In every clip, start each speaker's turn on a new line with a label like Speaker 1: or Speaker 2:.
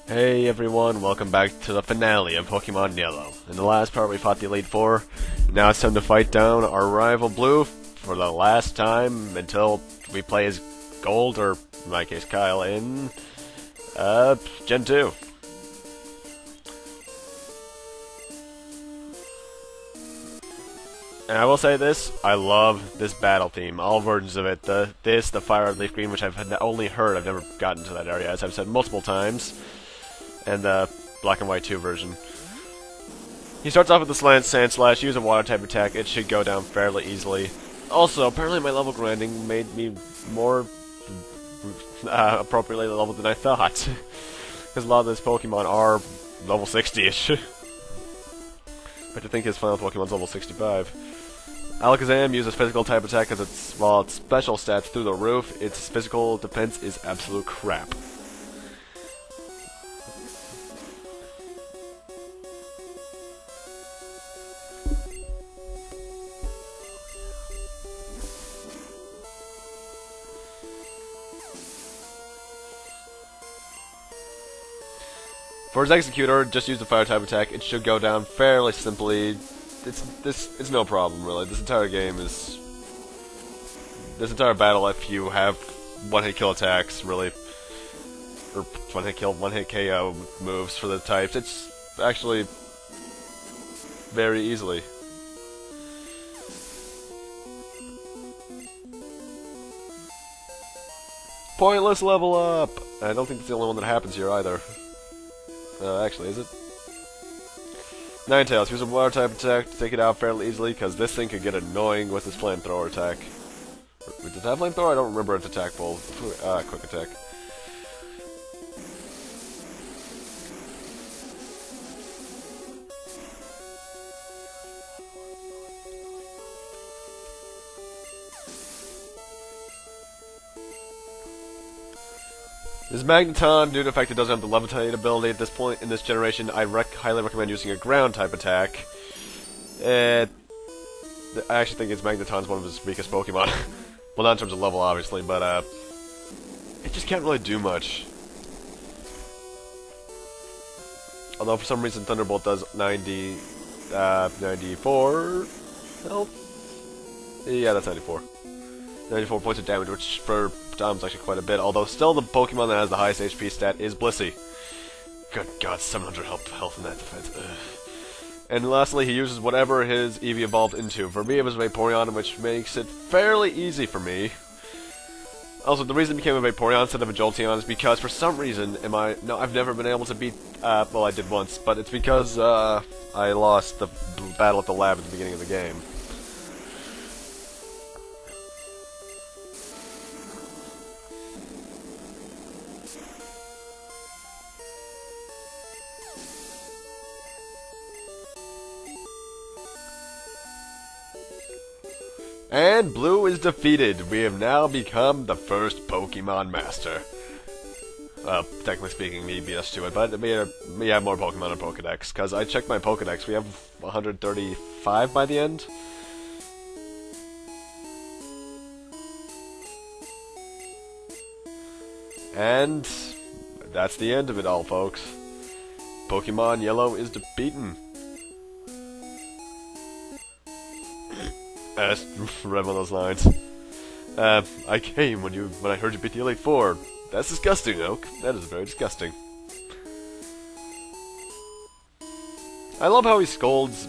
Speaker 1: Hey everyone, welcome back to the finale of Pokemon Yellow. In the last part we fought the Elite Four. Now it's time to fight down our rival Blue for the last time until we play as Gold, or in my case Kyle, in Gen 2. And I will say this, I love this battle theme, all versions of it. The Fire Leaf Green, which I've only heard, I've never gotten to that area, as I've said multiple times. And the Black and White 2 version. He starts off with the Sand Slash, use a water type attack, it should go down fairly easily. Also, apparently my level grinding made me more appropriately leveled than I thought. Because a lot of these Pokemon are level 60-ish. But I think his final Pokemon's level 65. Alakazam uses physical type attack because while its special stats through the roof, its physical defense is absolute crap. For his Executor, just use the fire type attack. It should go down fairly simply. It's no problem really. This entire battle, if you have one-hit kill attacks, really, or one-hit KO moves for the types, it's actually very easily. Pointless level up. I don't think it's the only one that happens here either. Actually, is it? Ninetales, use a water type attack to take it out fairly easily, because this thing could get annoying with his flamethrower attack. Does it have flamethrower? I don't remember its attack full. Quick attack. This Magneton, due to the fact it doesn't have the Levitate ability at this point in this generation, I highly recommend using a ground type attack. I actually think Magneton's one of his weakest Pokemon. Well, not in terms of level, obviously, but it just can't really do much. Although for some reason Thunderbolt does 94 health? Yeah, that's 94. 94 points of damage, which for Dom's actually quite a bit, although still the Pokemon that has the highest HP stat is Blissey. Good God, 700 health in that defense. Ugh. And lastly, he uses whatever his Eevee evolved into. For me, it was Vaporeon, which makes it fairly easy for me. Also, the reason it became a Vaporeon instead of a Jolteon is because, for some reason, I've never been able to beat, well, I did once, but it's because, I lost the battle at the lab at the beginning of the game. And Blue is defeated. We have now become the first Pokemon Master. Well, technically speaking, me beat us to it, but we have more Pokemon in Pokedex, because I checked my Pokedex. We have 135 by the end. And that's the end of it all, folks. Pokemon Yellow is beaten. Read one of those lines. I came when I heard you beat the Elite Four. That's disgusting, Oak. That is very disgusting. I love how he scolds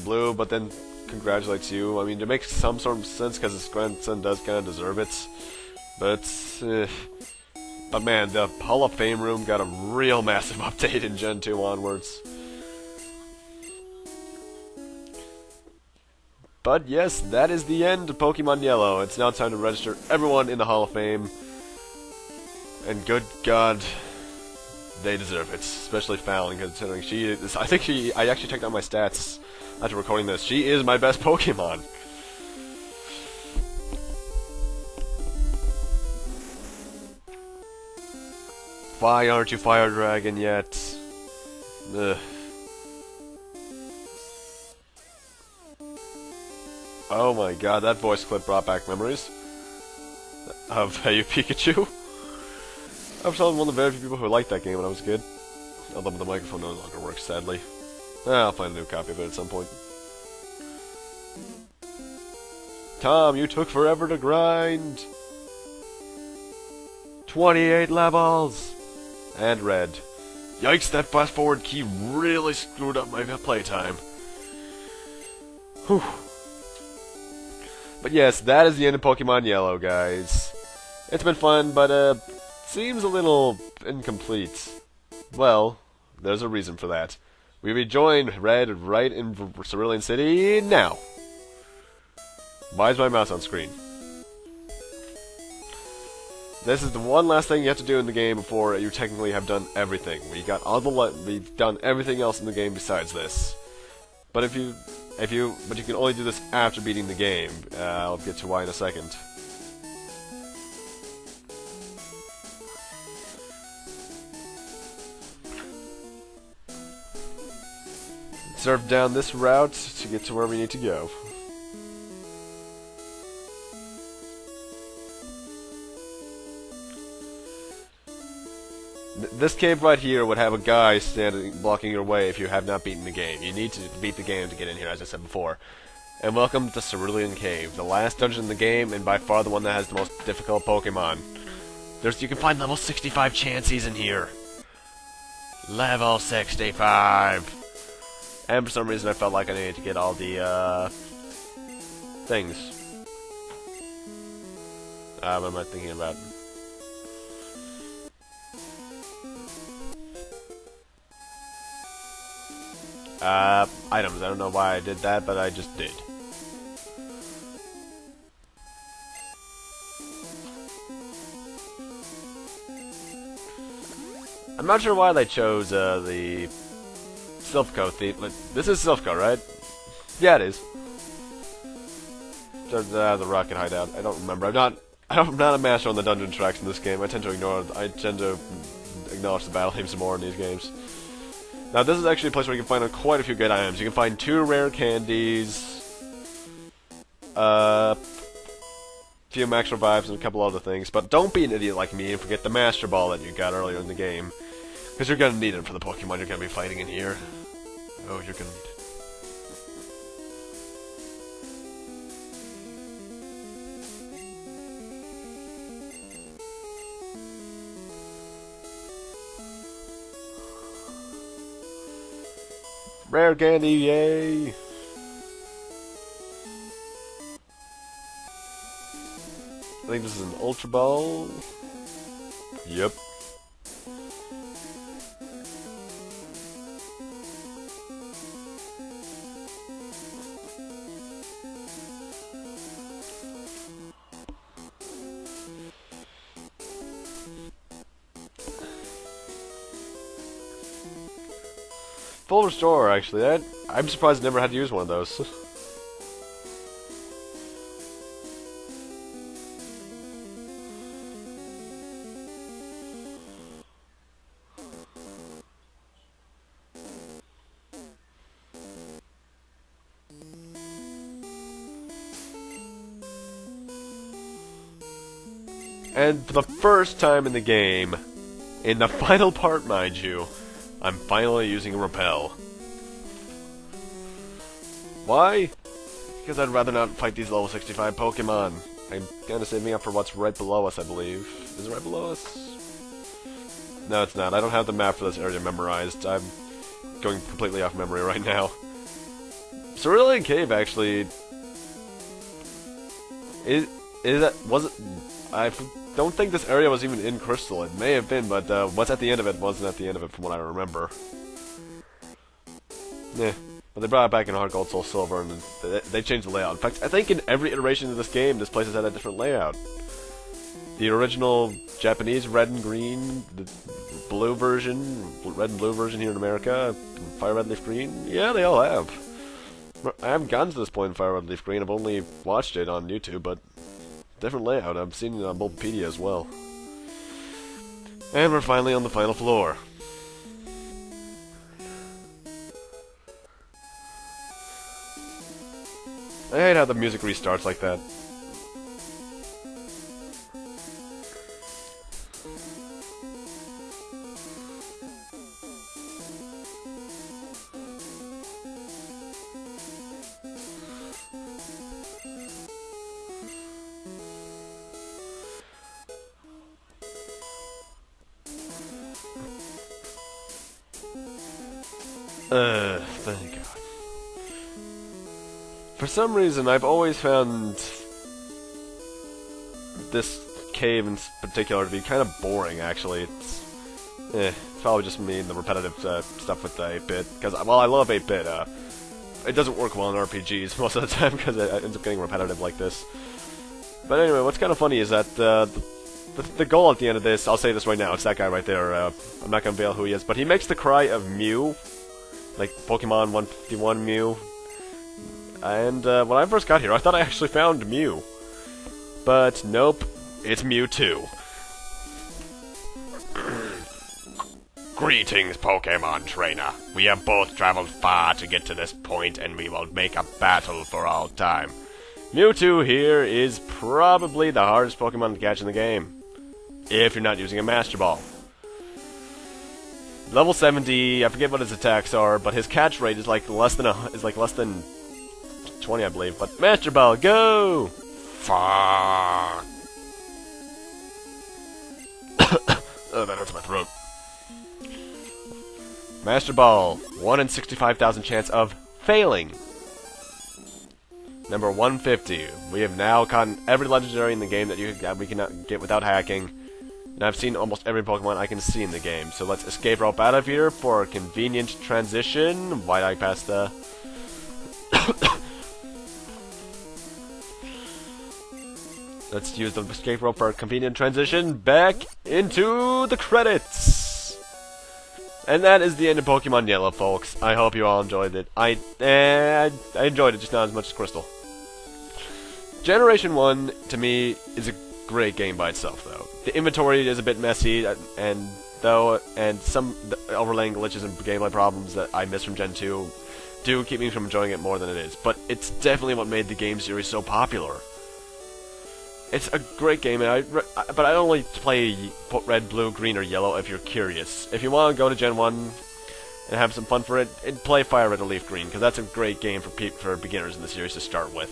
Speaker 1: Blue, but then congratulates you. I mean, it makes some sort of sense because his grandson does kind of deserve it. But man, the Hall of Fame room got a real massive update in Gen 2 onwards. But yes, that is the end of Pokemon Yellow. It's now time to register everyone in the Hall of Fame. And good God, they deserve it. Especially Fallon, considering she is... I actually checked out my stats after recording this. She is my best Pokemon. Why aren't you Fire Dragon yet? Ugh. Oh my God, that voice clip brought back memories of Hey You Pikachu. I was one of the very few people who liked that game when I was a kid. Although the microphone no longer works, sadly. I'll find a new copy of it at some point. Tom, you took forever to grind! 28 levels! And red. Yikes, that fast forward key really screwed up my playtime. Whew. But yes, that is the end of Pokemon Yellow, guys. It's been fun, but seems a little incomplete. Well, there's a reason for that. We rejoin Red right in Cerulean City now. Why is my mouse on screen? This is the one last thing you have to do in the game before you technically have done everything. We've done everything else in the game besides this. But you can only do this after beating the game. I'll get to why in a second. Surf down this route to get to where we need to go. This cave right here would have a guy standing blocking your way if you have not beaten the game. You need to beat the game to get in here, as I said before. And welcome to Cerulean Cave, the last dungeon in the game, and by far the one that has the most difficult Pokemon. You can find level 65 Chanseys in here. Level 65! And for some reason I felt like I needed to get all the, things. What am I thinking about? Items. I don't know why I did that, but I just did. I'm not sure why they chose, the Silphco theme. This is Silphco, right? Yeah, it is. The rocket hideout. I don't remember. I'm not a master on the dungeon tracks in this game. I tend to acknowledge the battle themes more in these games. Now, this is actually a place where you can find quite a few good items. You can find 2 rare candies, few max revives, and a couple other things. But don't be an idiot like me and forget the Master Ball that you got earlier in the game. Because you're going to need it for the Pokemon you're going to be fighting in here. Oh, you're going to need it. Rare candy, yay! I think this is an Ultra Ball. Yep. Full restore, actually. I'm surprised I never had to use one of those. And for the first time in the game, in the final part, mind you, I'm finally using a Repel. Why? Because I'd rather not fight these level 65 Pokemon. I'm kind of saving up for what's right below us, I believe. Is it right below us? No, it's not. I don't have the map for this area memorized. I'm going completely off memory right now. Cerulean Cave, actually... I don't think this area was even in Crystal. It may have been, but what's at the end of it wasn't at the end of it from what I remember. Yeah, but they brought it back in Heart Gold, Soul Silver, and they changed the layout. In fact, I think in every iteration of this game, this place has had a different layout. The original Japanese red and green, the blue version, red and blue version here in America, Fire Red Leaf Green, yeah, they all have. I haven't gotten to this point in Fire Red Leaf Green, I've only watched it on YouTube, but different layout. I've seen it on Bulbapedia as well. And we're finally on the final floor. I hate how the music restarts like that. Thank God. For some reason, I've always found this cave in particular to be kind of boring, actually. It's probably just me and the repetitive stuff with the 8-bit, because, well, I love 8-bit, it doesn't work well in RPGs most of the time, because it ends up getting repetitive like this. But anyway, what's kind of funny is that, the goal at the end of this, I'll say this right now, it's that guy right there, I'm not gonna reveal who he is, but he makes the cry of Mew, like Pokemon 151 Mew. And when I first got here, I thought I actually found Mew. But nope, it's Mewtwo. Greetings, Pokemon Trainer. We have both traveled far to get to this point, and we will make a battle for all time. Mewtwo here is probably the hardest Pokemon to catch in the game, if you're not using a Master Ball. Level 70, I forget what his attacks are, but his catch rate is like less than 20, I believe. But Master Ball, go! Fuck. Oh, that hurts my throat. Master Ball, 1 in 65,000 chance of failing. Number 150. We have now gotten every legendary in the game that we cannot get without hacking. And I've seen almost every Pokemon I can see in the game. So let's escape rope out of here for a convenient transition. Why'd I pass the... Let's use the escape rope for a convenient transition back into the credits. And that is the end of Pokemon Yellow, folks. I hope you all enjoyed it. I enjoyed it, just not as much as Crystal. Generation 1, to me, is a great game by itself, though. The inventory is a bit messy, and some overlaying glitches and gameplay problems that I miss from Gen 2 do keep me from enjoying it more than it is. But it's definitely what made the game series so popular. It's a great game, but I only play red, blue, green, or yellow if you're curious. If you want to go to Gen 1 and have some fun for it, and play Fire Red or Leaf Green, because that's a great game for beginners in the series to start with.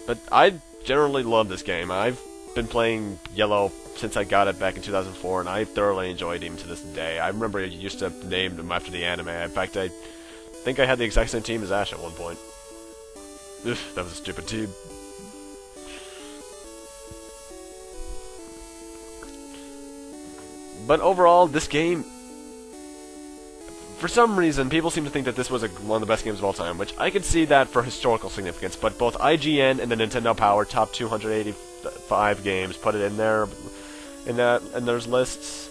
Speaker 1: But I generally love this game. I've been playing Yellow since I got it back in 2004, and I thoroughly enjoyed it even to this day. I remember I used to name them after the anime. In fact, I think I had the exact same team as Ash at one point. Ugh, that was a stupid team. But overall, this game, for some reason, people seem to think that this was one of the best games of all time, which I could see that for historical significance, but both IGN and the Nintendo Power top 285 games put it in there, in those lists.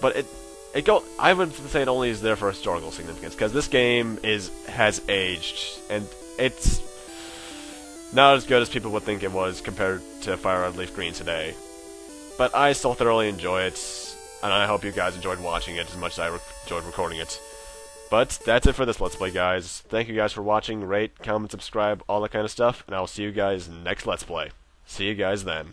Speaker 1: But I would say it only is there for historical significance, because this game has aged, and it's not as good as people would think it was compared to Fire Red Leaf Green today. But I still thoroughly enjoy it. And I hope you guys enjoyed watching it as much as I enjoyed recording it. But that's it for this Let's Play, guys. Thank you guys for watching. Rate, comment, subscribe, all that kind of stuff. And I will see you guys next Let's Play. See you guys then.